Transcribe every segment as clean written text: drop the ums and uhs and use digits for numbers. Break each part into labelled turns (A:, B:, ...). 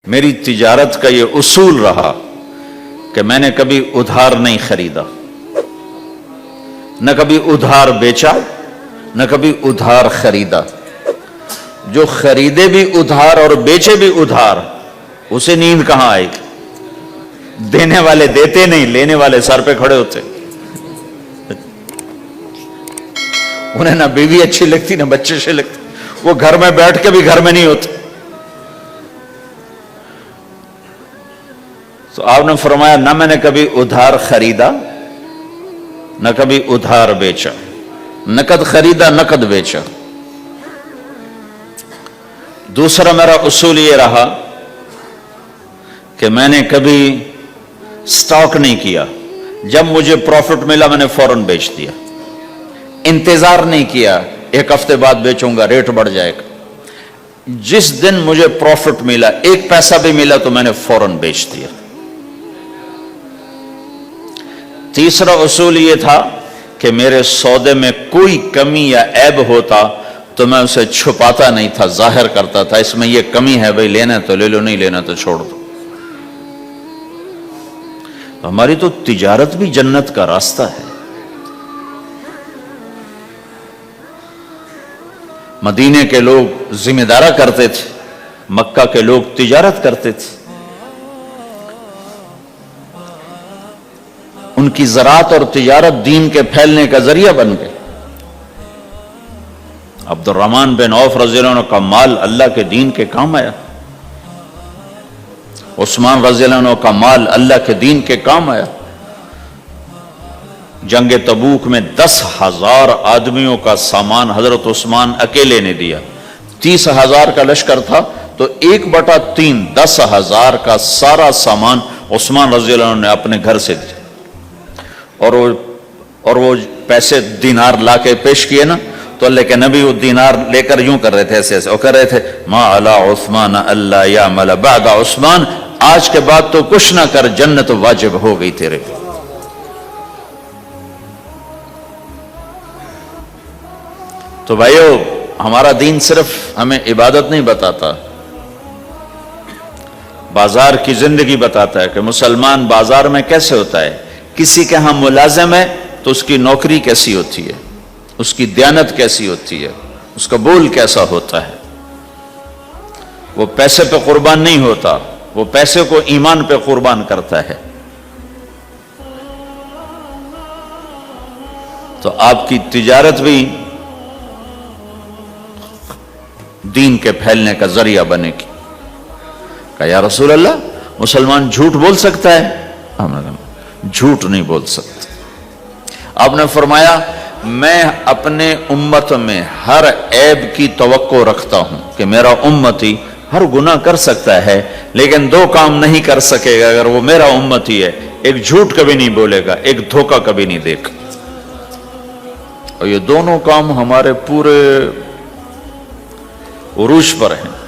A: میری تجارت کا یہ اصول رہا کہ میں نے کبھی ادھار نہیں خریدا، نہ کبھی ادھار بیچا، نہ کبھی ادھار خریدا۔ جو خریدے بھی ادھار اور بیچے بھی ادھار، اسے نیند کہاں آئے گی؟ دینے والے دیتے نہیں، لینے والے سر پہ کھڑے ہوتے۔ انہیں نہ بیوی اچھی لگتی نہ بچے سے لگتی، وہ گھر میں بیٹھ کے بھی گھر میں نہیں ہوتے۔ تو آپ نے فرمایا نہ میں نے کبھی ادھار خریدا نہ کبھی ادھار بیچا، نقد خریدا نقد بیچا۔ دوسرا میرا اصول یہ رہا کہ میں نے کبھی سٹاک نہیں کیا، جب مجھے پروفٹ ملا میں نے فوراً بیچ دیا، انتظار نہیں کیا ایک ہفتے بعد بیچوں گا ریٹ بڑھ جائے گا۔ جس دن مجھے پروفٹ ملا، ایک پیسہ بھی ملا تو میں نے فوراً بیچ دیا۔ تیسرا اصول یہ تھا کہ میرے سودے میں کوئی کمی یا عیب ہوتا تو میں اسے چھپاتا نہیں تھا، ظاہر کرتا تھا، اس میں یہ کمی ہے بھائی، لینا تو لے لو، نہیں لینا تو چھوڑ دو۔ ہماری تو تجارت بھی جنت کا راستہ ہے۔ مدینے کے لوگ ذمہ دارا کرتے تھے، مکہ کے لوگ تجارت کرتے تھے۔ ان کی زراعت اور تجارت دین کے پھیلنے کا ذریعہ بن گئے۔ عبد الرحمن بن عوف رضی اللہ عنہ کا مال اللہ کے دین کے کام آیا، عثمان رضی اللہ عنہ کا مال اللہ کے دین کے کام آیا۔ جنگ تبوک میں 10,000 آدمیوں کا سامان حضرت عثمان اکیلے نے دیا۔ 30,000 کا لشکر تھا تو 1/3 10,000 کا سارا سامان عثمان رضی اللہ عنہ نے اپنے گھر سے دیا۔ اور وہ پیسے دینار لا کے پیش کیے نا، تو اللہ کے نبی وہ دینار لے کر یوں کر رہے تھے، ایسے ایسے، اور کر رہے تھے ما علی عثمان اللہ یعمل بعد عثمان، آج کے بعد تو کچھ نہ کر، جنت واجب ہو گئی تیرے۔ تو بھائیو، ہمارا دین صرف ہمیں عبادت نہیں بتاتا، بازار کی زندگی بتاتا ہے کہ مسلمان بازار میں کیسے ہوتا ہے۔ کسی کے ہاں ملازم ہے تو اس کی نوکری کیسی ہوتی ہے، اس کی دیانت کیسی ہوتی ہے، اس کا بول کیسا ہوتا ہے۔ وہ پیسے پہ قربان نہیں ہوتا، وہ پیسے کو ایمان پہ قربان کرتا ہے۔ تو آپ کی تجارت بھی دین کے پھیلنے کا ذریعہ بنے گی۔ کہا یا رسول اللہ، مسلمان جھوٹ بول سکتا ہے؟ ہم نے کہا جھوٹ نہیں بول سکتا۔ آپ نے فرمایا میں اپنے امت میں ہر عیب کی توقع رکھتا ہوں کہ میرا امتی ہر گناہ کر سکتا ہے لیکن 2 کام نہیں کر سکے گا اگر وہ میرا امتی ہے، ایک جھوٹ کبھی نہیں بولے گا، ایک دھوکہ کبھی نہیں دے گا۔ اور یہ دونوں کام ہمارے پورے عروج پر ہیں۔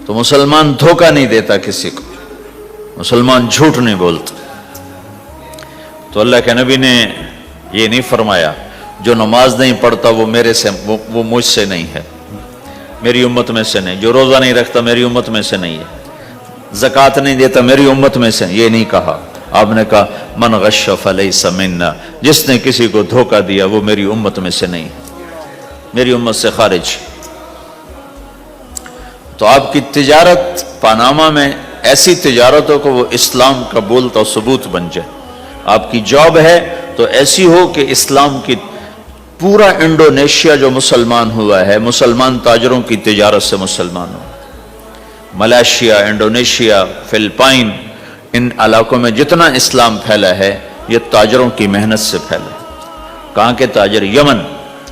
A: تو مسلمان دھوکہ نہیں دیتا کسی کو، مسلمان جھوٹ نہیں بولتا۔ تو اللہ کے نبی نے یہ نہیں فرمایا جو نماز نہیں پڑھتا وہ میرے سے، وہ مجھ سے نہیں ہے، میری امت میں سے نہیں، جو روزہ نہیں رکھتا میری امت میں سے نہیں ہے، زکوٰۃ نہیں دیتا میری امت میں سے، یہ نہیں کہا۔ آپ نے کہا من غش فلیس منا، جس نے کسی کو دھوکہ دیا وہ میری امت میں سے نہیں، میری امت سے خارج۔ تو آپ کی تجارت پاناما میں ایسی تجارت ہو کہ وہ اسلام کا بولتا ثبوت بن جائے۔ آپ کی جاب ہے تو ایسی ہو کہ اسلام کی پورا انڈونیشیا جو مسلمان ہوا ہے، مسلمان تاجروں کی تجارت سے مسلمان ہو۔ ملائیشیا، انڈونیشیا، فلپائن، ان علاقوں میں جتنا اسلام پھیلا ہے یہ تاجروں کی محنت سے پھیلا ہے۔ کہاں کے تاجر؟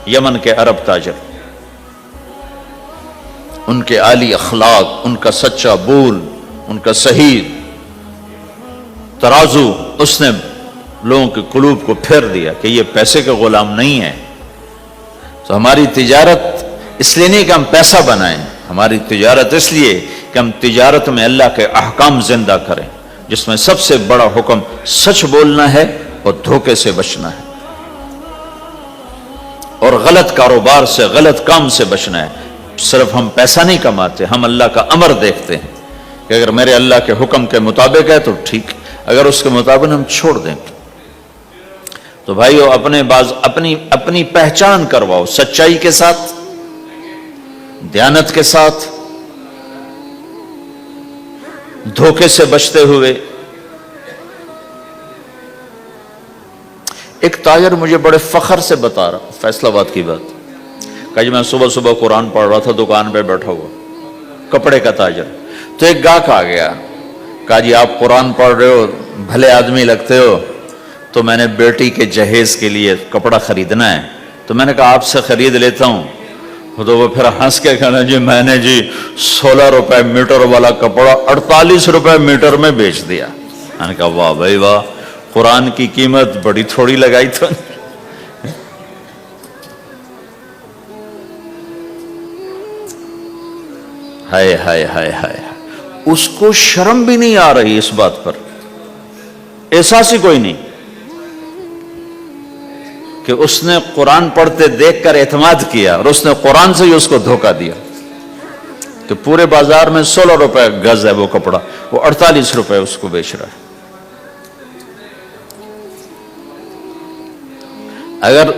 A: یمن کے عرب تاجر، ان کے عالی اخلاق، ان کا سچا بول، ان کا صحیح ترازو، اس نے لوگوں کے قلوب کو پھیر دیا کہ یہ پیسے کے غلام نہیں ہیں۔ تو ہماری تجارت اس لیے نہیں کہ ہم پیسہ بنائیں، ہماری تجارت اس لیے کہ ہم تجارت میں اللہ کے احکام زندہ کریں، جس میں سب سے بڑا حکم سچ بولنا ہے اور دھوکے سے بچنا ہے، اور غلط کاروبار سے، غلط کام سے بچنا ہے۔ صرف ہم پیسہ نہیں کماتے، ہم اللہ کا امر دیکھتے ہیں کہ اگر میرے اللہ کے حکم کے مطابق ہے تو ٹھیک، اگر اس کے مطابق ہم چھوڑ دیں تو بھائیو اپنی پہچان کرواؤ سچائی کے ساتھ، دیانت کے ساتھ، دھوکے سے بچتے ہوئے۔ ایک تاجر مجھے بڑے فخر سے بتا رہا، فیصل آباد کی بات، کہ جی میں صبح صبح قرآن پڑھ رہا تھا، دکان پہ بیٹھا ہوا، کپڑے کا تاجر، تو ایک گاہک آ گیا، کہا جی آپ قرآن پڑھ رہے ہو، بھلے آدمی لگتے ہو، تو میں نے بیٹی کے جہیز کے لیے کپڑا خریدنا ہے، تو میں نے کہا آپ سے خرید لیتا ہوں۔ تو وہ پھر ہنس کے کہنا جی میں نے 16 روپے میٹر والا کپڑا 48 روپے میٹر میں بیچ دیا۔ میں نے کہا واہ بھائی واہ، قرآن کی قیمت بڑی تھوڑی لگائی تو۔ ہائے ہائے ہائے ہائے، اس کو شرم بھی نہیں آ رہی اس بات پر، احساس ہی کوئی نہیں کہ اس نے قرآن پڑھتے دیکھ کر اعتماد کیا، اور اس نے قرآن سے ہی اس کو دھوکہ دیا کہ پورے بازار میں 16 روپے گز ہے وہ کپڑا، وہ 48 روپے اس کو بیچ رہا ہے۔ اگر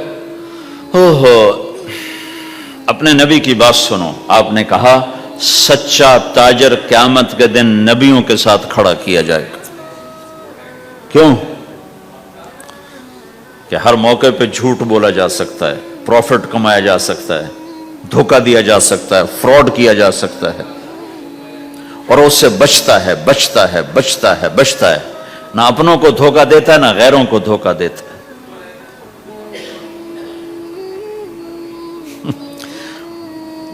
A: اپنے نبی کی بات سنو، آپ نے کہا سچا تاجر قیامت کے دن نبیوں کے ساتھ کھڑا کیا جائے گا۔ کیوں؟ کہ ہر موقع پہ جھوٹ بولا جا سکتا ہے، پروفٹ کمایا جا سکتا ہے، دھوکہ دیا جا سکتا ہے، فراڈ کیا جا سکتا ہے، اور اس سے بچتا ہے بچتا ہے بچتا ہے بچتا ہے، نہ اپنوں کو دھوکہ دیتا ہے نہ غیروں کو دھوکہ دیتا ہے۔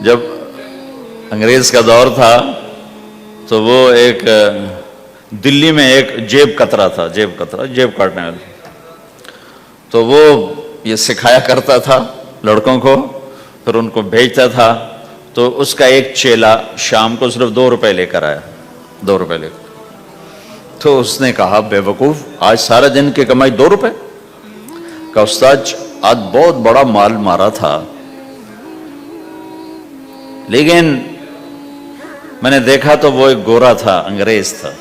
A: جب انگریز کا دور تھا تو وہ ایک دلی میں ایک جیب کترا تھا، جیب کاٹنے والا، تو وہ یہ سکھایا کرتا تھا لڑکوں کو، پھر ان کو بھیجتا تھا، تو اس کا ایک چیلا شام کو صرف 2 روپے لے کر آیا، 2 روپے لے کر، تو اس نے کہا بے وقوف آج سارے دن کی کمائی 2 روپے؟ کہا استاد آج بہت بڑا مال مارا تھا، لیکن میں نے دیکھا تو وہ ایک گورا تھا، انگریز تھا،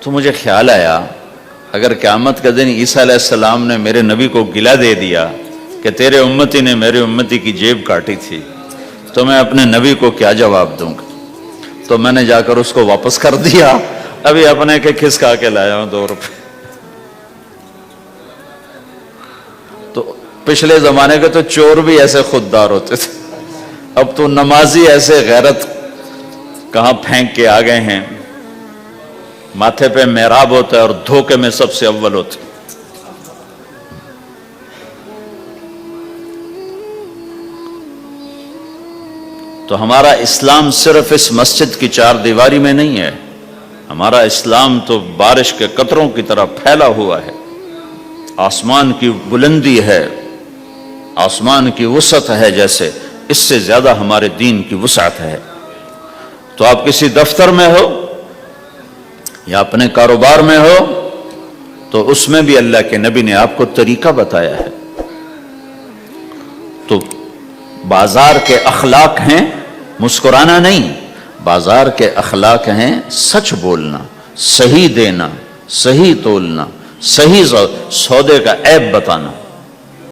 A: تو مجھے خیال آیا اگر قیامت کا دن عیسیٰ علیہ السلام نے میرے نبی کو گلہ دے دیا کہ تیرے امتی نے میرے امتی کی جیب کاٹی تھی، تو میں اپنے نبی کو کیا جواب دوں گا؟ تو میں نے جا کر اس کو واپس کر دیا، ابھی اپنے کے کھسکا کے لایا ہوں 2 روپے۔ تو پچھلے زمانے کے تو چور بھی ایسے خوددار ہوتے تھے، اب تو نمازی ایسے غیرت کہاں پھینک کے آ گئے ہیں، ماتھے پہ محراب ہوتا ہے اور دھوکے میں سب سے اول ہوتے۔ تو ہمارا اسلام صرف اس مسجد کی 4 دیواری میں نہیں ہے، ہمارا اسلام تو بارش کے قطروں کی طرح پھیلا ہوا ہے، آسمان کی بلندی ہے، آسمان کی وسعت ہے، جیسے اس سے زیادہ ہمارے دین کی وسعت ہے۔ تو آپ کسی دفتر میں ہو یا اپنے کاروبار میں ہو تو اس میں بھی اللہ کے نبی نے آپ کو طریقہ بتایا ہے۔ تو بازار کے اخلاق ہیں مسکرانا نہیں، بازار کے اخلاق ہیں سچ بولنا، صحیح دینا، صحیح تولنا، صحیح سودے کا عیب بتانا۔